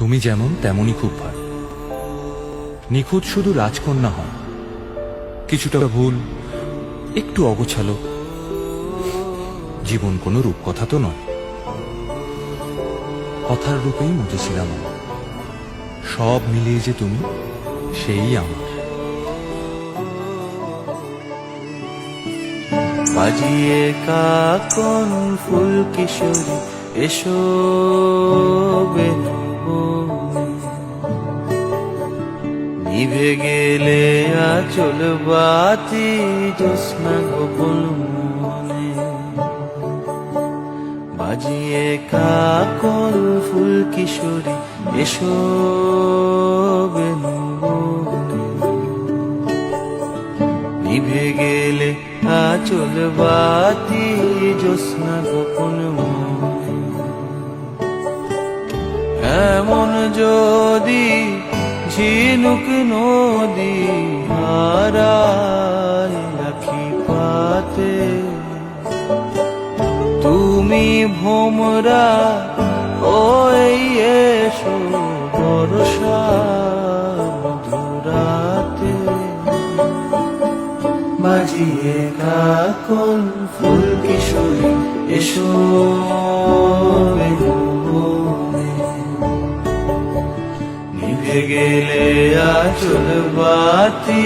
তুমি যেমন তেমনই খুব ভালো। নিখুঁত শুধু রাজকন্যা হয়, কিছুটা ভুল, একটু অগোছালো। জীবন কোনো রূপকথা তো নয়, কথার রূপেই মজেছিলাম আমি। সব মিলিয়ে যে তুমি, সেই আমার। বাজিয়ে কাকন ফুল কিশোরী এসো বেনুবনে, নিভে গেলে আচল বাতি জ্যোৎস্না গোপন মনে। বাজিয়ে কাকন ফুল কিশোরী এসো বেনুবনে, নিভে গেলে আচল বাতি জ্যোৎস্না গোপন মনে। এমন যদি ঝিনুক নদী হারায় রাখি পাতে, তুমি ভোমরা ওই এসো বর্ষা মধুরাতে। বাজিয়ে কাকন ফুল কিশোরী এসো বেনুবনে, নিভে গেলে আচল বাতি